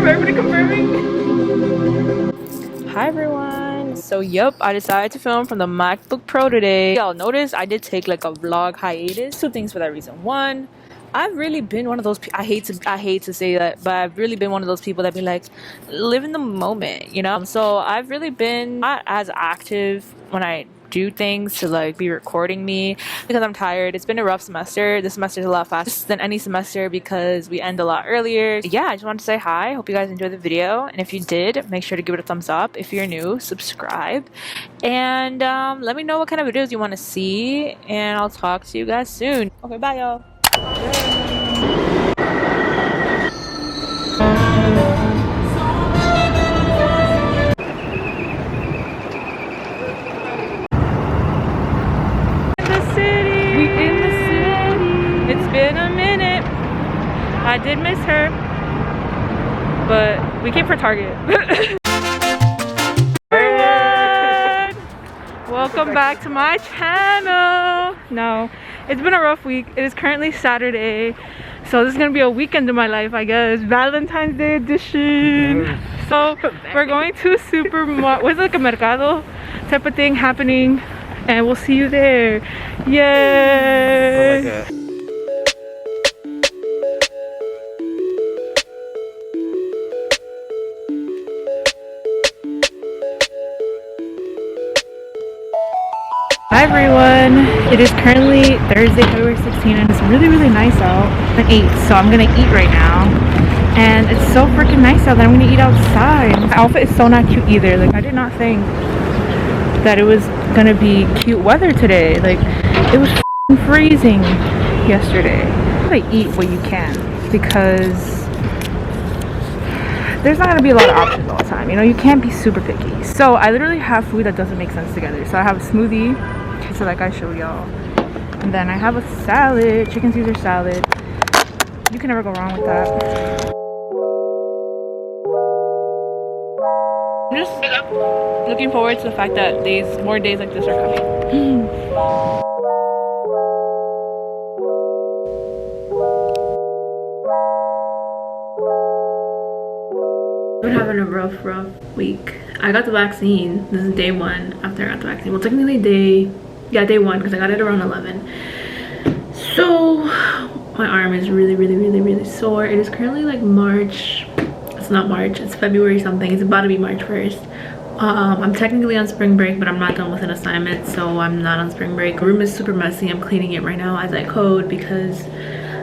Everybody confirming. Hi everyone. So yep, I decided to film from the MacBook Pro today. Y'all notice I did take like a vlog hiatus. Two things for that reason. One, I've really been one of those I hate to say that, but I've really been one of those people that be like, live in the moment, you know? So I've really been not as active when I do things to like be recording me because I'm tired. It's been a rough semester. This semester is a lot faster than any semester because we end a lot earlier. Yeah, I just wanted to say hi. Hope you guys enjoyed the video, and if you did, make sure to give it a thumbs up. If you're new, subscribe, and let me know what kind of videos you want to see, and I'll talk to you guys soon. Okay, bye y'all. It's been a minute. I did miss her, but we came for Target. Welcome back to my channel. No, it's been a rough week. It is currently Saturday, so this is gonna be a weekend of my life, I guess. Valentine's Day edition. So we're going to a supermarket. What's like a mercado type of thing happening, and we'll see you there. Yay! Hi everyone, it is currently Thursday, February 16th, and it's really nice out. It's 8, so I'm gonna eat right now. And it's so freaking nice out that I'm gonna eat outside. My outfit is so not cute either. Like, I did not think that it was gonna be cute weather today. Like, it was freezing yesterday. I eat what you can because there's not gonna be a lot of options all the time. You know, you can't be super picky. So I literally have food that doesn't make sense together. So I have a smoothie, so like I showed y'all, and then I have a salad, chicken Caesar salad. You can never go wrong with that. I'm just looking forward to the fact that more days like this are coming. I've been having a rough week. I got the vaccine. This is day 1 after I got the vaccine. Well, technically day 1 because I got it around 11. So my arm is really sore. It is currently like March. It's not March, it's February something. It's about to be March 1st. I'm technically on spring break, but I'm not done with an assignment, so I'm not on spring break. The room is super messy. I'm cleaning it right now as I code because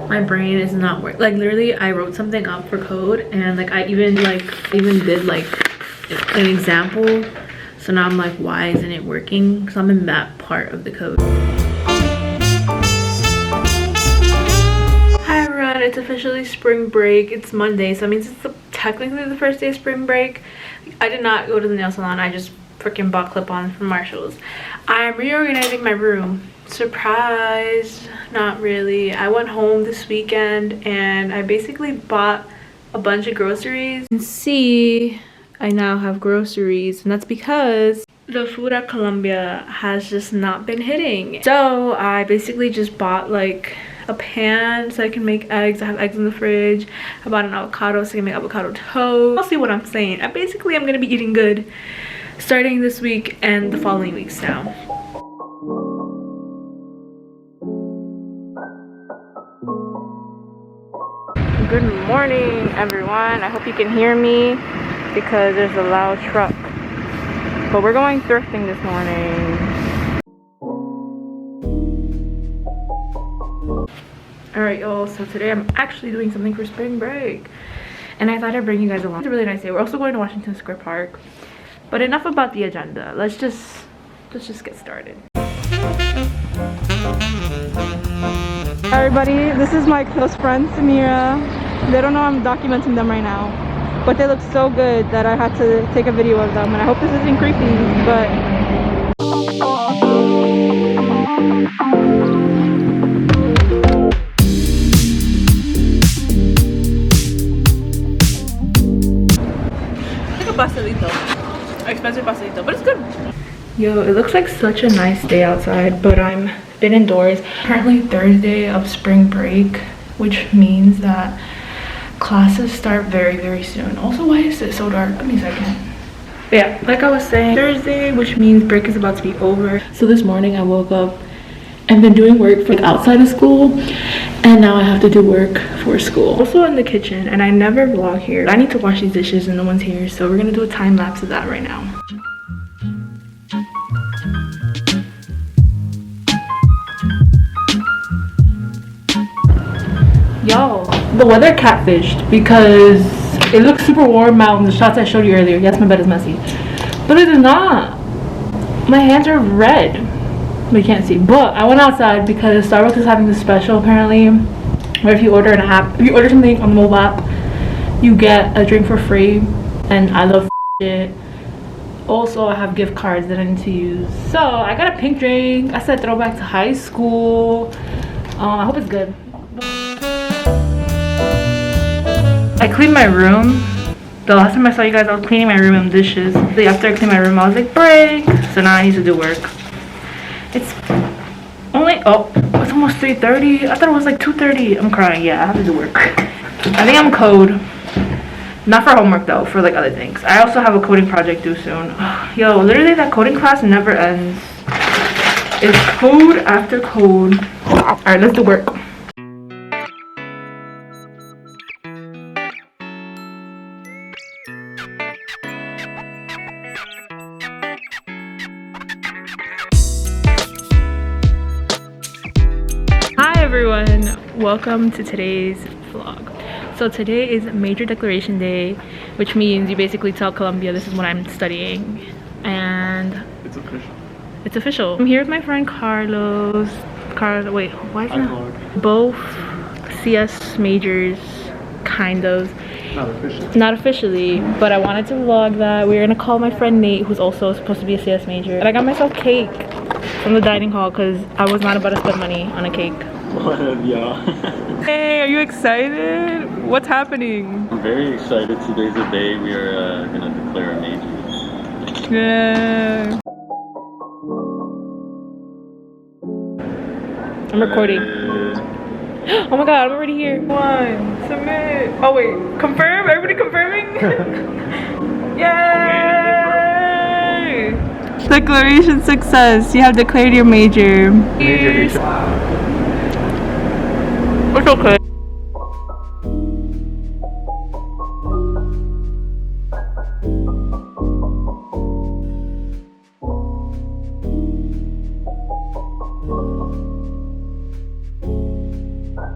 my brain is not working. Like, literally I wrote something up for code, and like I even did like an example, so now I'm like, why isn't it working? Because I'm in that part of the code. Hi everyone, it's officially spring break. It's Monday, so it means it's technically the first day of spring break. I did not go to the nail salon. I just freaking bought clip-ons from Marshall's. I'm reorganizing my room. Surprise, not really. I went home this weekend and I basically bought a bunch of groceries. You can see I now have groceries, and that's because the food at Colombia has just not been hitting. So I basically just bought like a pan so I can make eggs. I have eggs in the fridge. I bought an avocado so I can make avocado toast. I'll see what I'm saying. I'm gonna be eating good starting this week and the following weeks now. Good morning everyone. I hope you can hear me because there's a loud truck. But we're going thrifting this morning. Alright y'all, so today I'm actually doing something for spring break. And I thought I'd bring you guys along. It's a really nice day. We're also going to Washington Square Park. But enough about the agenda. Let's just get started. Hi everybody, this is my close friend Samira. They don't know I'm documenting them right now, but they look so good that I had to take a video of them, and I hope this isn't creepy, but it's like a pastelito, expensive pastelito, but it's good. Yo, it looks like such a nice day outside, but I'm been indoors. Currently Thursday of spring break, which means that classes start very soon. Also, why is it so dark? Give me a second. But yeah, like I was saying, Thursday, which means break is about to be over. So this morning I woke up and been doing work for like outside of school, and now I have to do work for school. Also in the kitchen, and I never vlog here. I need to wash these dishes and no one's here, so we're gonna do a time lapse of that right now. Y'all, the weather catfished because it looks super warm out in the shots I showed you earlier. Yes, my bed is messy, but it is not. My hands are red. We can't see, but I went outside because Starbucks is having this special apparently, where if you order something on the mobile app, you get a drink for free, and I love it. Also, I have gift cards that I need to use. So I got a pink drink. I said throwback to high school. I hope it's good. I cleaned my room. The last time I saw you guys, I was cleaning my room and dishes. After I cleaned my room, I was like, break. So now I need to do work. It's only, it's almost 3:30. I thought it was like 2:30. I'm crying. Yeah, I have to do work. I think I'm code. Not for homework though, for like other things. I also have a coding project due soon. Yo, literally that coding class never ends. It's code after code. Alright, let's do work. Hi everyone, welcome to today's vlog. So today is Major Declaration Day, which means you basically tell Columbia this is what I'm studying, and it's official. It's official. I'm here with my friend Carlos. Wait, why is that? Both CS majors, kind of. Not officially. Not officially, but I wanted to vlog that. We're gonna call my friend Nate, who's also supposed to be a CS major. And I got myself cake from the dining hall because I was not about to spend money on a cake. What up, y'all? Hey, are you excited? What's happening? I'm very excited. Today's the day we are gonna declare our majors. Yeah. I'm recording. Oh my god, I'm already here. One, submit. Oh wait, confirm? Everybody confirming? Yay! Declaration success. You have declared your major. Major. It's okay.